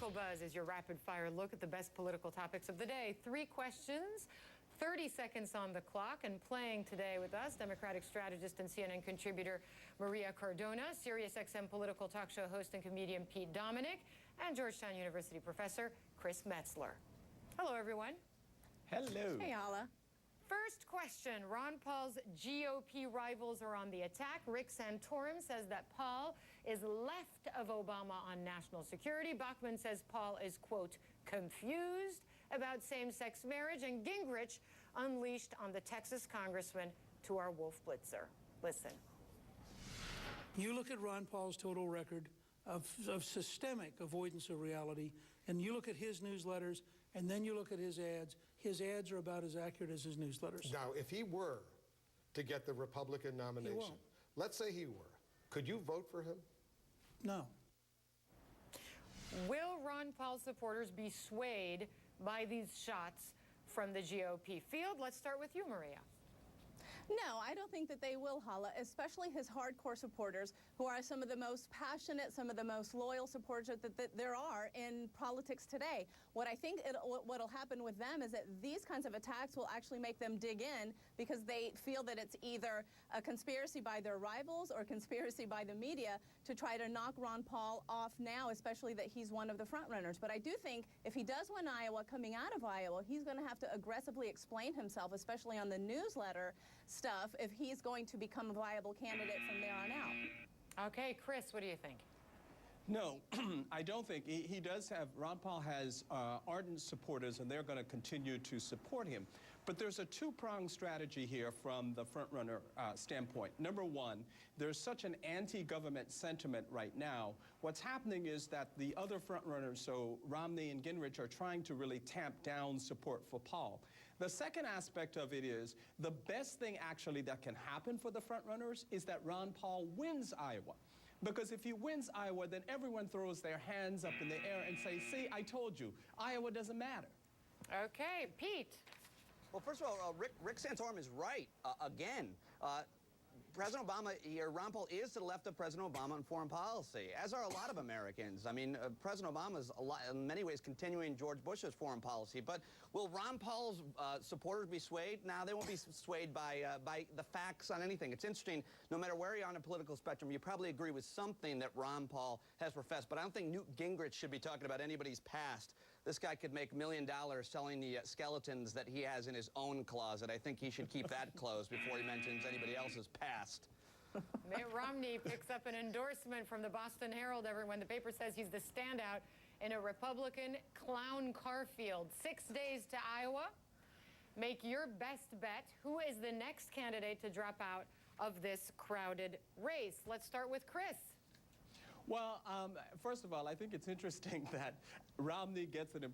Political Buzz is your rapid-fire look at the best political topics of the day. 3 questions, 30 seconds on the clock, and playing today with us, Democratic strategist and CNN contributor Maria Cardona, SiriusXM political talk show host and comedian Pete Dominic, and Georgetown University professor Chris Metzler. Hello, everyone. Hello. Hey, Hala. First question, Ron Paul's GOP rivals are on the attack. Rick Santorum says that Paul is left of Obama on national security. Bachmann says Paul is, quote, confused about same-sex marriage. And Gingrich unleashed on the Texas congressman to our Wolf Blitzer. Listen. You look at Ron Paul's total record of systemic avoidance of reality, and you look at his newsletters, and then you look at his ads are about as accurate as his newsletters. Now, if he were to get the Republican nomination, He won't. let's say he were, could you vote for him? No. Will Ron Paul supporters be swayed by these shots from the GOP field? Let's start with you, Maria. No, I don't think that they will, Hala, especially his hardcore supporters, who are some of the most passionate, some of the most loyal supporters that there are in politics today. What I think what'll happen with them is that these kinds of attacks will actually make them dig in, because they feel that it's either a conspiracy by their rivals or conspiracy by the media to try to knock Ron Paul off now, especially that he's one of the front runners. But I do think if he does win Iowa, coming out of Iowa, he's going to have to aggressively explain himself, especially on the newsletter stuff, if he's going to become a viable candidate from there on out. Okay, Chris, what do you think? No, I don't think. He does have, Ron Paul has ardent supporters, and they're going to continue to support him. But there's a two-pronged strategy here from the front-runner standpoint. Number one, there's such an anti-government sentiment right now. What's happening is that the other front-runners, so Romney and Gingrich, are trying to really tamp down support for Paul. The second aspect of it is the best thing actually that can happen for the front-runners is that Ron Paul wins Iowa. Because if he wins Iowa, then everyone throws their hands up in the air and say, see, I told you, Iowa doesn't matter. Okay, Pete. Well, first of all, Rick Santorum is right, again. President Obama, or Ron Paul, is to the left of President Obama on foreign policy, as are a lot of Americans. I mean, President Obama is in many ways continuing George Bush's foreign policy. But will Ron Paul's supporters be swayed? No, they won't be swayed by the facts on anything. It's interesting, no matter where you're on the political spectrum, you probably agree with something that Ron Paul has professed. But I don't think Newt Gingrich should be talking about anybody's past. This guy could make $1 million selling the skeletons that he has in his own closet. I think he should keep that closed before he mentions anybody else's past. Mitt Romney picks up an endorsement from the Boston Herald, everyone. The paper says he's the standout in a Republican clown car field. 6 days to Iowa. Make your best bet. Who is the next candidate to drop out of this crowded race? Let's start with Chris. Well, first of all, I think it's interesting that Romney gets an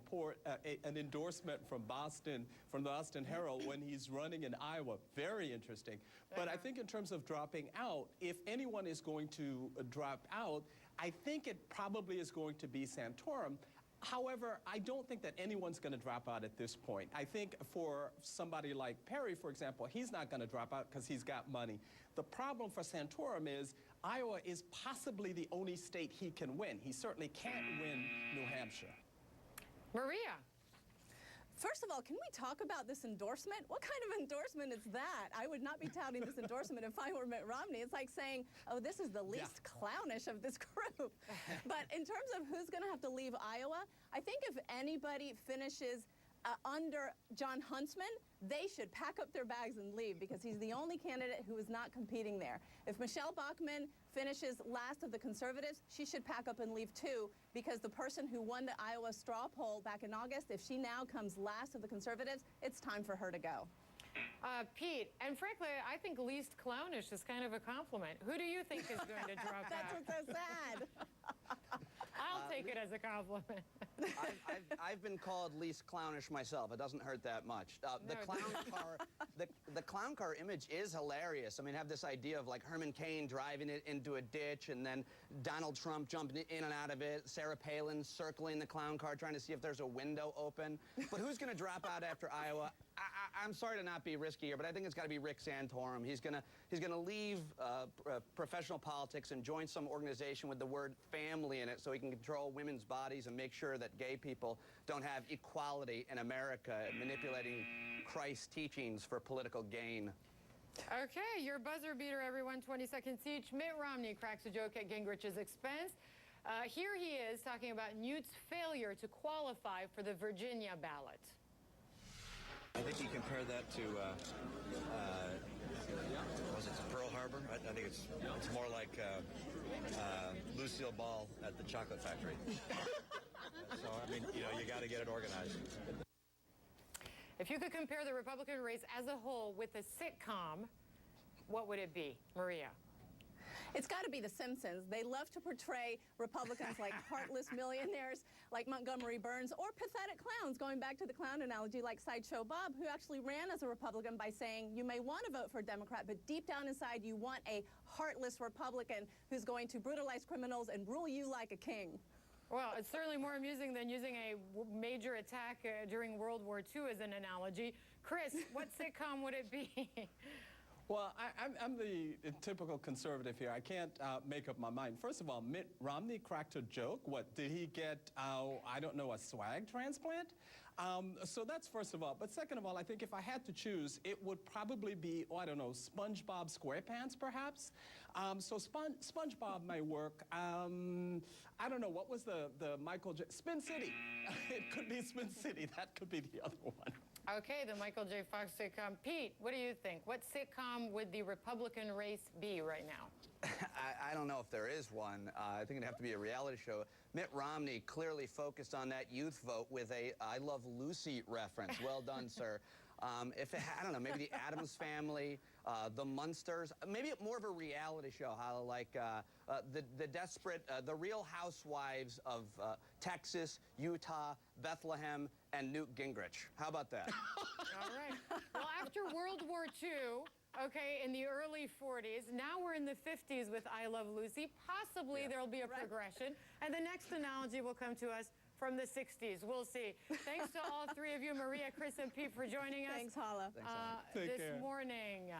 endorsement from the Boston Herald when he's running in Iowa. Very interesting. But I think in terms of dropping out, if anyone is going to drop out, I think it probably is going to be Santorum. However, I don't think that anyone's going to drop out at this point. I think for somebody like Perry, for example, he's not going to drop out because he's got money. The problem for Santorum is Iowa is possibly the only state he can win. He certainly can't win New Hampshire. Maria. First of all, can we talk about this endorsement? What kind of endorsement is that? I would not be touting this endorsement if I were Mitt Romney. It's like saying, oh, this is the least clownish of this group. But in terms of who's going to have to leave Iowa, I think if anybody finishes under John Huntsman, they should pack up their bags and leave, because he's the only candidate who is not competing there. If Michelle Bachmann finishes last of the conservatives, she should pack up and leave too, because the person who won the Iowa straw poll back in August, if she now comes last of the conservatives, it's time for her to go. Pete, and frankly, I think least clownish is kind of a compliment. Who do you think is going to drop out? That's what's so sad. I'll take it as a compliment. I've been called least clownish myself. It doesn't hurt that much. The clown car image is hilarious. I mean, have this idea of like Herman Cain driving it into a ditch, and then Donald Trump jumping in and out of it, Sarah Palin circling the clown car trying to see if there's a window open. But who's going to drop out after Iowa? I'm sorry to not be risky here, but I think it's got to be Rick Santorum. He's gonna leave professional politics and join some organization with the word family in it, so he can control women's bodies and make sure that gay people don't have equality in America, manipulating Christ's teachings for political gain. Okay, your buzzer beater, everyone, 20 seconds each. Mitt Romney cracks a joke at Gingrich's expense. Here he is talking about Newt's failure to qualify for the Virginia ballot. I think you compare that to, was it Pearl Harbor? I think it's more like Lucille Ball at the chocolate factory. So, I mean, you know, you got to get it organized. If you could compare the Republican race as a whole with a sitcom, what would it be? Maria. It's got to be The Simpsons. They love to portray Republicans like heartless millionaires like Montgomery Burns, or pathetic clowns, going back to the clown analogy, like Sideshow Bob, who actually ran as a Republican by saying you may want to vote for a Democrat, but deep down inside you want a heartless Republican who's going to brutalize criminals and rule you like a king. Well, it's certainly more amusing than using a major attack during World War II as an analogy. Chris, what sitcom would it be? Well, I'm the typical conservative here. I can't make up my mind. First of all, Mitt Romney cracked a joke. What, did he get, I don't know, a swag transplant? So that's first of all. But second of all, I think if I had to choose, it would probably be, oh, I don't know, SpongeBob SquarePants, perhaps? So SpongeBob may work. I don't know, what was the Michael J. Spin City. It could be Spin City. That could be the other one. Okay, the Michael J. Fox sitcom. Pete, what do you think? What sitcom would the Republican race be right now? I don't know if there is one. I think it'd have to be a reality show. Mitt Romney clearly focused on that youth vote with a I Love Lucy reference. Well done, sir. If it, I don't know, maybe the Addams Family, the Munsters, maybe more of a reality show, how like the desperate, the Real Housewives of Texas, Utah, Bethlehem, and Newt Gingrich. How about that? All right. Well, after World War II, okay, in the early 40s, now we're in the 50s with I Love Lucy. Possibly there'll be a progression, and the next analogy will come to us from the 60s. We'll see. Thanks to all three of you, Maria, Chris, and Pete, for joining us Thanks, Hala. this morning.